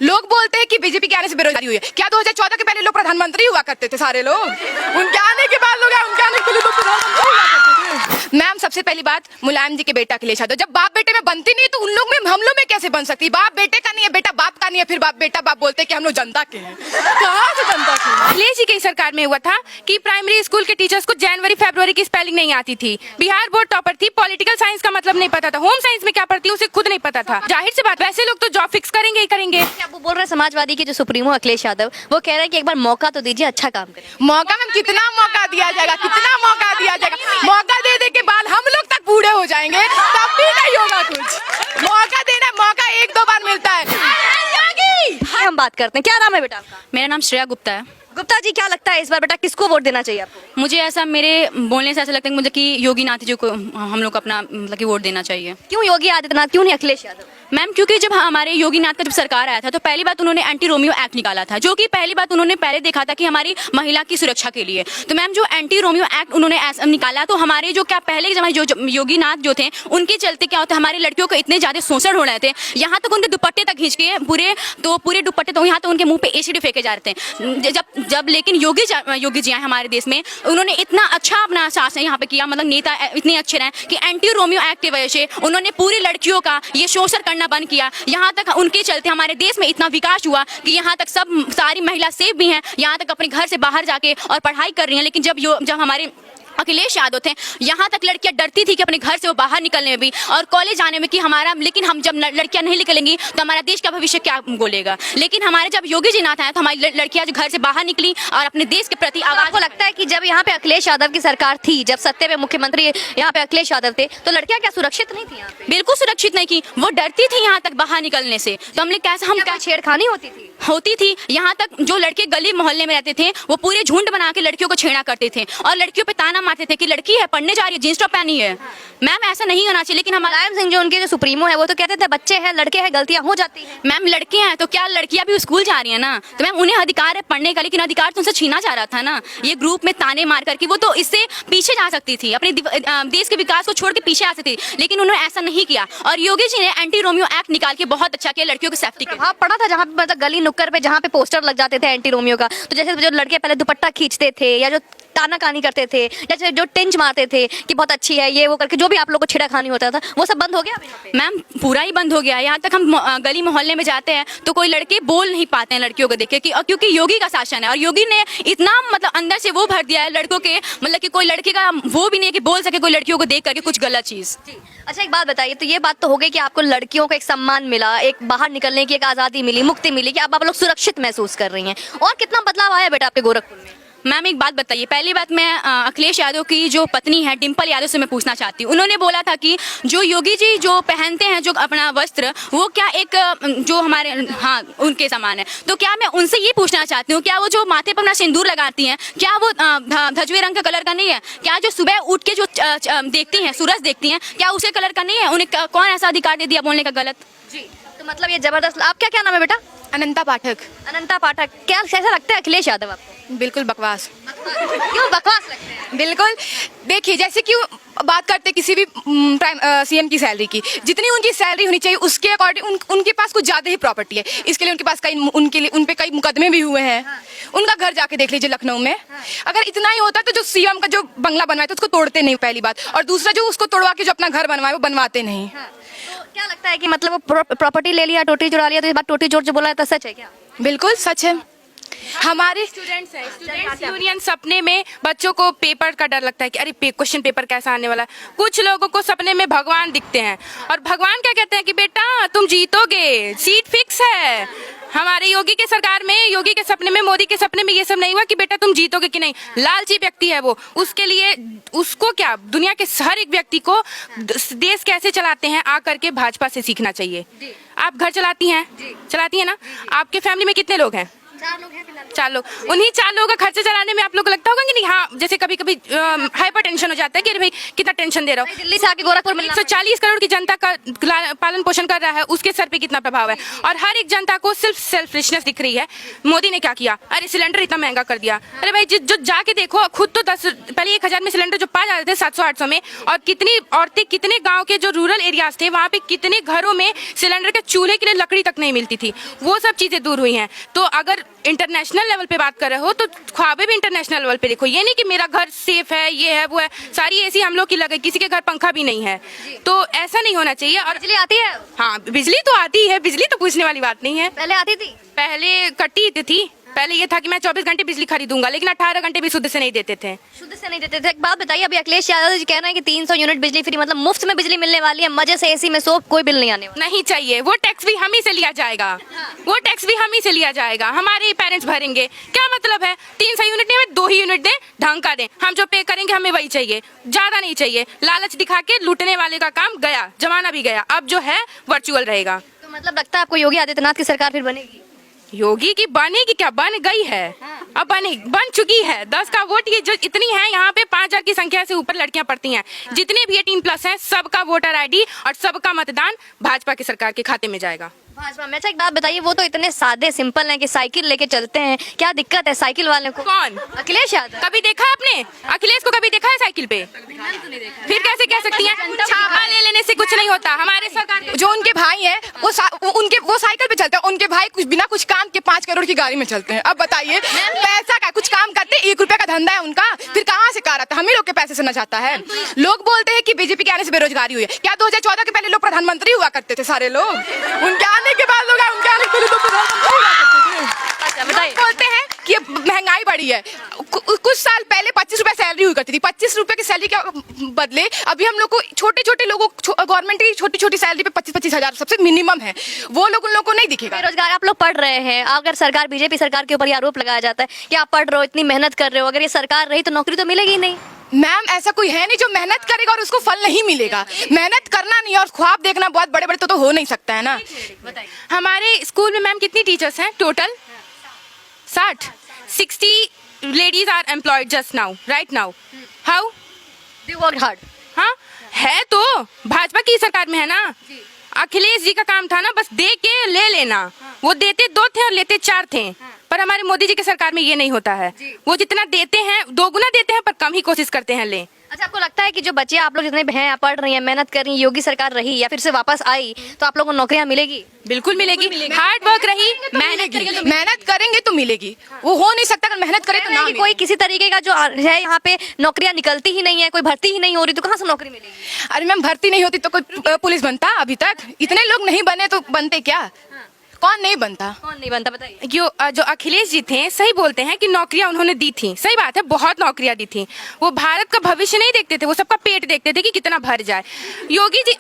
लोग बोलते हैं कि बीजेपी के आने से बेरोजगारी हुई है। क्या 2014 के पहले लोग प्रधानमंत्री हुआ करते थे सारे लोग? उनके आने के बाद लोग उनके आने के लिए तो प्रधानमंत्री हुआ करते थे। मैम, सबसे पहली बात, मुलायम जी के बेटा अखिलेश यादव, जब बाप बेटे में बनती नहीं तो उन लोग में हम लोग में कैसे बन सकती? बाप बेटे का नहीं है, बेटा बाप का नहीं है, फिर बाप बेटा बाप बोलते कि हम लोग जनता के हैं। कहाँ से जनता के? अखिलेश जी की सरकार में हुआ था कि प्राइमरी स्कूल के टीचर्स को जनवरी फरवरी की स्पेलिंग नहीं आती थी। बिहार बोर्ड टॉपर थी, पॉलिटिकल साइंस का मतलब नहीं पता था, होम साइंस में क्या पढ़ती है उसे खुद नहीं पता था। जाहिर सी बात, वैसे लोग तो जॉब फिक्स करेंगे ही करेंगे। अब वो बोल रहे हैं समाजवादी के जो सुप्रीमो अखिलेश यादव, वो कह रहे हैं कि एक बार मौका तो दीजिए, अच्छा काम करें। मौका में कितना मौका दिया जाएगा? कितना मौका दिया जाएगा? मौका दे दे के बाद हम लोग तक बूढ़े हो जाएंगे, तब भी नहीं होगा कुछ। मौका देना, मौका एक दो बार मिलता है। हम बात करते हैं, क्या नाम है बेटा आपका? मेरा नाम श्रेया गुप्ता है। गुप्ता जी, क्या लगता है इस बार बेटा किसको वोट देना चाहिए आपको? मुझे ऐसा, मेरे बोलने से ऐसा लगता है कि मुझे कि योगी नाथ जी को हम लोग अपना मतलब कि वोट देना चाहिए। क्यों योगी आदित्यनाथ, क्यों नहीं अखिलेश यादव? मैम, क्योंकि जब हमारे योगी नाथ का जब सरकार आया था तो पहली बात उन्होंने एंटी रोमियो एक्ट निकाला था, जो कि पहली बात उन्होंने पहले देखा था कि हमारी महिला की सुरक्षा के लिए। तो मैम, जो एंटी रोमियो एक्ट उन्होंने निकाला, तो हमारे जो क्या पहले के जमाने जो योगी नाथ जो थे, उनके चलते क्या होता है, हमारी लड़कियों को इतने ज्यादा शोषण हो रहे थे, यहाँ तक उनके दुपट्टे तक खींच के पूरे दुपट्टे तो यहाँ तो उनके मुंह पे एसिड फेंके जा रहे थे। जब लेकिन योगी जी आए हमारे देश में, उन्होंने इतना अच्छा अपना शासन यहाँ पे किया, मतलब नेता इतने अच्छे रहे कि एंटी रोमियो एक्ट की वजह से उन्होंने पूरी लड़कियों का ये शोषण करना बंद किया। यहाँ तक उनके चलते हमारे देश में इतना विकास हुआ कि यहाँ तक सारी महिला सेफ भी हैं, यहाँ तक अपने घर से बाहर जाके और पढ़ाई कर रही हैं। लेकिन जब हमारे अखिलेश यादव थे, यहाँ तक लड़कियां डरती थी कि अपने घर से वो बाहर निकलने में भी और कॉलेज जाने में कि हमारा, लेकिन हम जब लड़कियां नहीं निकलेंगी तो हमारा देश का भविष्य क्या बोलेगा। लेकिन हमारे जब योगी जी नाथ आए तो हमारी लड़कियां जो घर से बाहर निकली और अपने देश के प्रति आवाज। आपको लगता है कि जब यहाँ पे अखिलेश यादव की सरकार थी, जब सत्ते में मुख्यमंत्री यहाँ पे अखिलेश यादव थे, तो लड़कियां क्या सुरक्षित नहीं थी यहाँ पे? बिल्कुल सुरक्षित नहीं की, वो डरती थी यहाँ तक बाहर निकलने से। तो हमने क्या छेड़खानी होती थी यहाँ तक जो लड़के गली मोहल्ले में रहते थे वो पूरे झुंड बना के लड़कियों को छेड़ा करते थे और लड़कियों पे ताना मारते थे कि लड़की है, पढ़ने जा रही है, जींस टॉप पहनी है। मैम, ऐसा नहीं होना चाहिए। लेकिन मुलायम सिंह जो उनके जो सुप्रीमो है, वो तो कहते थे बच्चे हैं, लड़के हैं, गलतियां हो जाती हैं। मैम, लड़के हैं तो क्या लड़कियां भी स्कूल जा रही है ना, तो मैम उन्हें अधिकार है पढ़ने का, लेकिन अधिकार तो उनसे छीना जा रहा था ना, ये ग्रुप में ताने मार करके। वो तो इससे पीछे जा सकती थी, अपने देश के विकास को छोड़ के पीछे आ सकती थी, लेकिन उन्होंने ऐसा नहीं किया। और योगी जी ने एंटी रोमियो एक्ट निकाल के बहुत अच्छा किया लड़कियों की सेफ्टी के। प्रभाव पड़ा था जहाँ पे मतलब गली नुक्कड़ पे जहाँ पे पोस्टर लग जाते थे एंटी रोमियो का, तो जैसे जो लड़के पहले दुपट्टा खींचते थे या जो ताना कानी करते थे या जो टिंच मारते थे कि बहुत अच्छी है ये वो करके, जो भी आप लोग को छेड़खानी होता था, वो सब बंद हो गया मैम, पूरा ही बंद हो गया। यहाँ तक हम गली मोहल्ले में जाते हैं तो कोई लड़के बोल नहीं पाते हैं लड़कियों को देख के, क्योंकि योगी का शासन है और योगी ने इतना मतलब अंदर से वो भर दिया है लड़कों के, मतलब कि कोई लड़के का वो भी नहीं कि बोल सके कोई लड़कियों को देख करके कुछ गलत चीज। अच्छा, एक बात बताइए, तो ये बात तो हो गई कि आपको लड़कियों को एक सम्मान मिला, एक बाहर निकलने की एक आजादी मिली, मुक्ति मिली, कि अब आप लोग सुरक्षित महसूस कर रही हैं, और कितना बदलाव आया बेटा आपके गोरखपुर में? मैम, एक बात बताइए, पहली बात मैं अखिलेश यादव की जो पत्नी है डिम्पल यादव से मैं पूछना चाहती हूँ। उन्होंने बोला था कि जो योगी जी जो पहनते हैं जो अपना वस्त्र, वो क्या एक जो हमारे उनके समान है। तो क्या मैं उनसे ये पूछना चाहती हूँ, क्या वो जो माथे पर अपना सिंदूर लगाती हैं, क्या वो धजवे रंग का कलर का नहीं है? क्या जो सुबह उठ के जो देखती हैं, सूरज देखती हैं, क्या उसे कलर का नहीं है? उन्हें कौन ऐसा अधिकार दे दिया बोलने का गलत? जी, तो मतलब ये जबरदस्त। आपका क्या नाम है बेटा? अनंता पाठक। अनंता पाठक, क्या कैसा लगता है अखिलेश यादव आपको? बिल्कुल बकवास। क्यों बकवास लगते हैं? बिल्कुल, देखिए जैसे कि बात करते किसी भी सीएम की सैलरी की, जितनी उनकी सैलरी होनी चाहिए उसके अकॉर्डिंग उनके पास कुछ ज़्यादा ही प्रॉपर्टी है। इसके लिए उनके पास उन पे कई मुकदमे भी हुए हैं। उनका घर जाके देख लीजिए लखनऊ में। अगर इतना ही होता तो जो सीएम का जो बंगला बनवाए तो उसको तोड़ते नहीं, पहली बात, और दूसरा जो उसको तोड़वा के जो अपना घर बनवाए वो बनवाते नहीं। तो क्या लगता है कि मतलब वो प्रॉपर्टी ले लिया, टोटी जोड़ा लिया, तो ये बात टोटी जोड़ जो बोला है तो सच है क्या? बिल्कुल सच है। हमारे स्टूडेंट्स यूनियन सपने में बच्चों को पेपर का डर लगता है कि अरे क्वेश्चन पेपर कैसा आने वाला है। कुछ लोगों को सपने में भगवान दिखते हैं और भगवान क्या कहते हैं कि बेटा तुम जीतोगे, सीट फिक्स है। हमारे योगी के सरकार में, योगी के सपने में, मोदी के सपने में ये सब नहीं हुआ कि बेटा तुम जीतोगे कि नहीं। लालची व्यक्ति है वो, उसके लिए उसको क्या, दुनिया के हर एक व्यक्ति को देश कैसे चलाते हैं आ करके भाजपा से सीखना चाहिए। आप घर चलाती हैं ना? आपके फैमिली में कितने लोग हैं? 4 लोग, उन्हीं 4 लोगों का खर्चा चलाने में आप लोग को लगता होगा कि नहीं? हाँ, जैसे कभी कभी हाइपर टेंशन हो जाता है कि अरे भाई कितना टेंशन दे रहा हूँ। दिल्ली से आके गोरखपुर मिलना 140 करोड़ की जनता का पालन पोषण कर रहा है, उसके सर पे कितना प्रभाव है। और हर एक जनता को सिर्फ सेल्फिशनेस दिख रही है। मोदी ने क्या किया? अरे सिलेंडर इतना महंगा कर दिया। अरे भाई जो जाके देखो खुद तो पहले 1000 में सिलेंडर जो पा जाते थे 700-800 में, और कितनी औरतें कितने गाँव के जो रूरल एरियाज थे वहाँ पे कितने घरों में सिलेंडर के चूल्हे के लिए लकड़ी तक नहीं मिलती थी। वो सब चीजें दूर हुई हैं। तो अगर इंटरनेशनल लेवल पे बात कर रहे हो तो ख्वाबे भी इंटरनेशनल लेवल पे देखो। ये नहीं कि मेरा घर सेफ है, ये है वो है, सारी एसी हम लोग की लगे, किसी के घर पंखा भी नहीं है। तो ऐसा नहीं होना चाहिए। और बिजली आती है? हाँ, बिजली तो आती है, बिजली तो पूछने वाली बात नहीं है। पहले आती थी? पहले कटी थी। पहले ये था कि मैं 24 घंटे बिजली खरीदूंगा, लेकिन 18 घंटे भी शुद्ध से नहीं देते थे। शुद्ध से नहीं देते थे। एक बात बताइए, अभी अखिलेश यादव जी कह रहे हैं कि 300 यूनिट बिजली फ्री, मतलब मुफ्त में बिजली मिलने वाली है, मजे से एसी में सो, कोई बिल नहीं आने वाला। नहीं चाहिए, वो टैक्स भी हम ही से लिया जाएगा। वो टैक्स भी हम ही से लिया जाएगा, हमारे पेरेंट्स भरेंगे। क्या मतलब है? 300 यूनिट नहीं, 2 ही यूनिट दें, ढंग का दें। हम जो पे करेंगे हमें वही चाहिए, ज्यादा नहीं चाहिए। लालच दिखा के लूटने वाले का काम गया, जमाना भी गया। अब जो है वर्चुअल रहेगा। तो मतलब लगता है आपको योगी आदित्यनाथ की सरकार फिर बनेगी? योगी की बनेगी क्या? बन गई है। अब बन चुकी है। 10 का वोट, ये जो इतनी है यहाँ पे 5000 की संख्या से ऊपर लड़कियां पढ़ती हैं। जितने भी 18+ हैं, सबका वोटर आईडी और सबका मतदान भाजपा की सरकार के खाते में जाएगा। भाजपा में। अच्छा एक बात बताइए, वो तो इतने सादे सिंपल हैं कि साइकिल लेके चलते हैं, क्या दिक्कत है साइकिल वाले को? कौन? अखिलेश यादव। कभी देखा है आपने अखिलेश को? कभी देखा है साइकिल पे? फिर कैसे कह सकती हैं? छापा ले लेने से कुछ नहीं होता। हमारे सरकार जो उनके भाई हैं वो साइकिल पे चलते हैं। उनके भाई बिना कुछ काम के 5 करोड़ की गाड़ी में चलते हैं। अब बताइए, पैसा का कुछ काम करते, 1 रुपए का धंधा है उनका, फिर कहाँ से कार आता है? हम ही लोग के पैसे से न जाता है। लोग बोलते हैं कि बीजेपी के आने से बेरोजगारी हुई है। क्या 2014 के पहले लोग प्रधानमंत्री हुआ करते थे सारे लोग? उनके आने के बाद लोग उनके आने के पहले तो प्रधानमंत्री हुआ करते थे। बताइए, बोलते हैं कि महंगाई बढ़ी है। कुछ साल पहले 25 रुपए सैलरी हुई करती थी। 25 रुपए की सैलरी के बदले अभी हम लोग को छोटे लोगों, गवर्नमेंट की छोटी सैलरी पे 25-25 हजार सबसे मिनिमम है। वो लोग उन लोगों को नहीं दिखेगा। बेरोजगार आप लोग पढ़ रहे हैं, अगर सरकार बीजेपी सरकार के ऊपर ये आरोप लगाया जाता है कि आप पढ़ रहे हो, इतनी मेहनत कर रहे हो, अगर ये सरकार रही तो नौकरी तो मिलेगी नहीं। मैम ऐसा कोई है नहीं जो मेहनत करेगा और उसको फल नहीं मिलेगा। मेहनत करना नहीं और ख्वाब देखना बहुत बड़े बड़े तो हो नहीं सकता है ना। हमारे स्कूल में मैम कितनी टीचर्स हैं total? 60 ladies are employed just now, right now. How they work hard. हाँ, है तो भाजपा की सरकार में है ना। अखिलेश जी का काम था ना बस दे के ले लेना। वो देते 2 थे और लेते 4 थे। पर हमारे मोदी जी की सरकार में ये नहीं होता है। वो जितना देते हैं 2 गुना देते हैं, पर कम ही कोशिश करते हैं ले। अच्छा आपको लगता है कि जो बच्चे आप लोग जितने हैं, आप पढ़ रही हैं, मेहनत कर रही हैं, योगी सरकार रही या फिर से वापस आई तो आप लोगों को नौकरियां मिलेगी? बिल्कुल मिलेगी। हार्ड वर्क रही, मेहनत करेंगे तो मिलेगी। वो हो नहीं सकता अगर मेहनत करें तो ना। कोई किसी तरीके का जो है यहाँ पे नौकरियां निकलती ही नहीं है, कोई भर्ती ही नहीं हो रही, तो कहाँ से नौकरी मिलेगी? अरे मैम, भर्ती नहीं होती तो कोई पुलिस बनता? अभी तक इतने लोग नहीं बने तो बनते क्या? कौन नहीं बनता? कौन नहीं बनता बताइए। जो अखिलेश जी थे सही बोलते हैं कि नौकरियां उन्होंने दी थी। सही बात है, बहुत नौकरियां दी थी। वो भारत का भविष्य नहीं देखते थे, वो सबका पेट देखते थे कि कितना भर जाए। योगी जी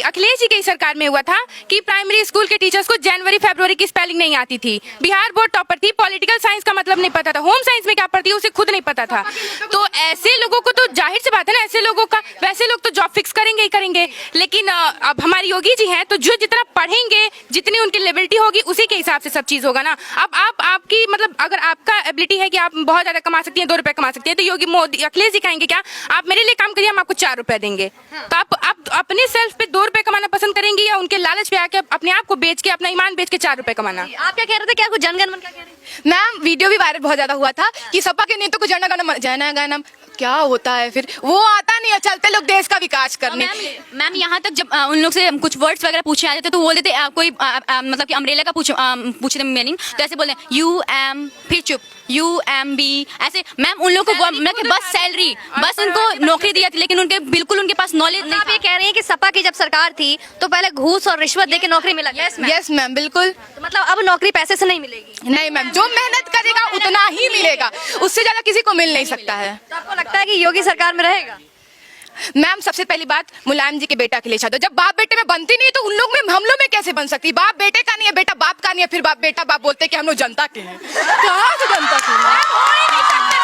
अखिलेश जी की सरकार में हुआ था कि प्राइमरी स्कूल के टीचर्स को जनवरी फरवरी की स्पेलिंग नहीं आती थी। बिहार बोर्ड टॉपर थी, पॉलिटिकल साइंस का मतलब नहीं पता था, होम साइंस में क्या पढ़ती है उसे खुद नहीं पता था। तो ऐसे लोगों को तो जाहिर सी बात है ना, ऐसे लोगों का वैसे लोग तो जॉब फिक्स करेंगे ही करेंगे। लेकिन अब हमारे योगी जी हैं तो जो जितना पढ़ेंगे, जितनी उनकी लेबिलिटी होगी उसी के हिसाब से सब चीज होगा ना। अब आपकी मतलब अगर आपका एबिलिटी है कि आप बहुत ज्यादा कमा सकती हैं, 2 रुपए कमा सकती हैं, तो योगी मोदी अखिलेश जी कहेंगे क्या आप मेरे लिए काम करिए, हम आपको 4 रुपए देंगे। तो आप अपने सेल्फ पे 2 रुपए कमाना पसंद करेंगे या उनके लालच पे आके अपने आप को बेच के, अपना ईमान बेच के 4 रुपए कमाना? आप क्या कह रहे थे? क्या जनगण मन क्या कह रहे थे? मैम वीडियो भी वायरल बहुत ज्यादा हुआ था कि सपा के नेता को जनगणमन क्या होता है, फिर वो आता नहीं है, चलते लोग देश का विकास करने। मैम यहाँ तक जब उन लोग से कुछ वर्ड्स वगैरह पूछे आ जाते तो बोल देते कोई मतलब कि अम्ब्रेला का पूछते मीनिंग, तो ऐसे बोलते UM फिर चुप UMB ऐसे। मैम उन लोग को बस सैलरी, बस उनको नौकरी दी जाती, लेकिन उनके बिल्कुल उनके पास नॉलेज नहीं। आप ये कह रही हैं कि सपा की जब सरकार थी तो पहले घूस और रिश्वत देके नौकरी मिला? यस मैम बिल्कुल। तो मतलब अब नौकरी पैसे से नहीं मिलेगी? नहीं मैम, जो मेहनत करेगा उतना ही मिलेगा, उससे ज्यादा किसी को मिल नहीं सकता है। तो आपको लगता है कि योगी सरकार में रहेगा? मैम सबसे पहली बात, मुलायम जी के बेटा अखिलेश यादव, जब बाप बेटे में बनती नहीं तो उन लोग में हम लोग में कैसे बन सकती? बाप बेटे का नहीं है, बेटा बाप का नहीं है, फिर बाप बेटा बाप बोलते कि हम लोग जनता के हैं। कहाँ से जनता के हैं?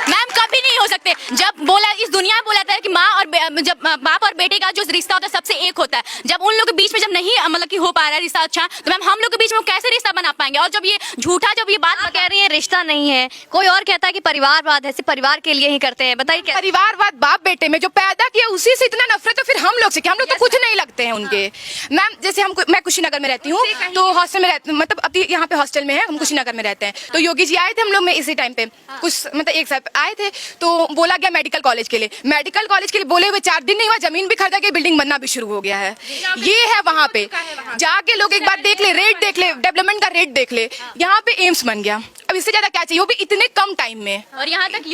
मैम कभी नहीं हो सकते। जब बोला इस दुनिया में बोला जाता है कि माँ और जब बाप और बेटे का जो रिश्ता होता है सबसे एक होता है, जब उन लोग के बीच में जब नहीं मतलब कि हो पा रहा है रिश्ता अच्छा, तो मैम हम लोग के बीच में कैसे रिश्ता रिश्ता बना पाएंगे। और जब ये झूठा जब ये बात आप कह रही हैं रिश्ता नहीं है, कोई और कहता है कि परिवारवाद है, सिर्फ परिवार के लिए ही करते हैं, बताइए क्या? परिवारवाद बाप बेटे में जो पैदा किया उसी से इतना नफरत तो फिर हम लोग से क्या, हम लोग तो कुछ नहीं लगते हैं उनके। मैम जैसे मैं कुशीनगर में रहती हूँ तो हॉस्टल में रहती हूँ, मतलब अभी यहाँ पे हॉस्टल में है, हम कुशीनगर में रहते हैं। तो योगी जी आए थे हम लोग में इसी टाइम पे, कुछ मतलब एक साथ आए थे, तो बोला गया मेडिकल कॉलेज के लिए। मेडिकल कॉलेज के लिए बोले हुए 4 दिन नहीं हुआ, जमीन भी खरीदा गई, बिल्डिंग बनना भी शुरू हो गया है। ये है वहाँ पे, जाके लोग एक बार देख ले, रेट देख ले, डेवलपमेंट का रेट देख ले। यहाँ पे एम्स बन गया, अब इससे ज्यादा क्या चाहिए, वो भी इतने कम टाइम में। और यहाँ तक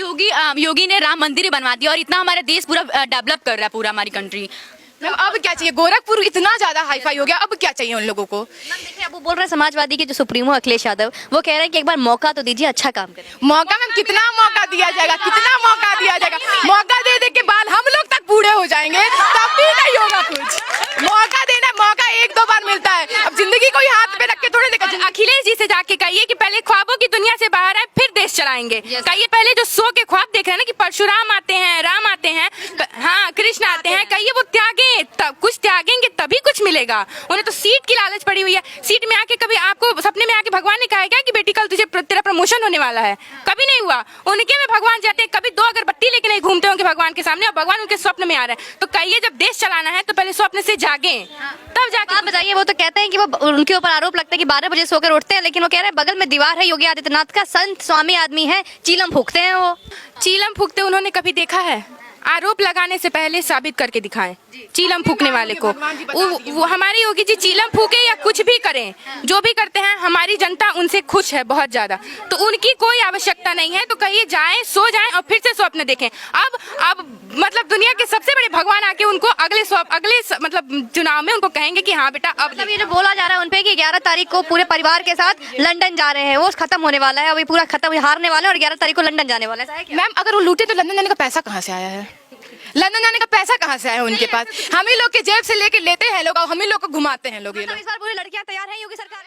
योगी ने राम मंदिर ही बनवा दिया और इतना हमारा देश पूरा डेवलप कर रहा है, पूरा हमारी कंट्री। मैम अब क्या चाहिए, गोरखपुर इतना ज्यादा हाईफाई हो गया, अब क्या चाहिए उन लोगों को। मैम देखिए, अब वो बोल रहे हैं समाजवादी के जो सुप्रीमो अखिलेश यादव, वो कह रहे हैं कि एक बार मौका तो दीजिए, अच्छा काम करें। मौका मैम कितना मौका दिया जाएगा, कितना मौका दिया जाएगा, मौका दे दे के बाद हम लोग तक बूढ़े हो जाएंगे तब भी नहीं होगा कुछ। मौका देना, मौका 1-2 बार मिलता है, अब जिंदगी को ही हाथ में रख के थोड़े लेकर। अखिलेश जी से जाके कहिए कि पहले ख्वाबों की दुनिया से बाहर आए, फिर देश चलाएंगे। कहिए पहले जो सो के ख्वाब देख रहे हैं ना कि परशुराम आते हैं, राम आते हैं, हाँ कृष्ण आते हैं, कहिए वो त्यागे, तब कुछ त्यागेंगे तभी कुछ मिलेगा। उन्हें तो सीट की लालच पड़ी हुई है। सीट में आके कभी आपको सपने में आके भगवान ने कहा क्या कि बेटी कल तुझे तेरा प्रमोशन होने वाला है? कभी नहीं हुआ। उनके में भगवान जाते हैं, कभी 2 अगरबत्ती लेके नहीं घूमते होंगे भगवान के सामने, और भगवान उनके स्वप्न में आ रहा है। तो कहिए जब देश चलाना है तो पहले स्वप्न से जागे, तब जाके। आप बताइए, वो तो कहते हैं कि वो उनके ऊपर आरोप लगता है कि 12 बजे सोकर उठते हैं, लेकिन वो कह रहे हैं बगल में दीवार है योगी आदित्यनाथ का, संत स्वामी आदमी है, चीलम फूकते हैं वो। चीलम फूकते उन्होंने कभी देखा है? आरोप लगाने से पहले साबित करके दिखाएं चीलम फूकने वाले को। वो हमारे योगी जी चीलम फूके या कुछ भी करें, जो भी करते हैं हमारी जनता उनसे खुश है बहुत ज्यादा, तो उनकी कोई आवश्यकता नहीं है। तो कहिए जाएं, सो जाएं और फिर से स्वप्न देखें। अब मतलब दुनिया के सबसे बड़े भगवान आके उनको अगले मतलब चुनाव में उनको कहेंगे कि हाँ बेटा अब मतलब ये जो बोला जा रहा है उनपे कि 11 तारीख को पूरे परिवार के साथ लंदन जा रहे हैं, वो खत्म होने वाला है, अभी पूरा खत्म, हारने वाले हैं और 11 तारीख को लंदन जाने वाला है। मैम अगर वो लूटे तो लंदन जाने का पैसा कहाँ से आया है? लंदन जाने का पैसा कहाँ से आया है उनके पास? हम ही लोग के जेब से लेके लेते हैं लोग और हम ही लोग को घुमाते हैं लोग। ये लोग इस बार पूरी लड़कियां तैयार हैं योगी सरकार?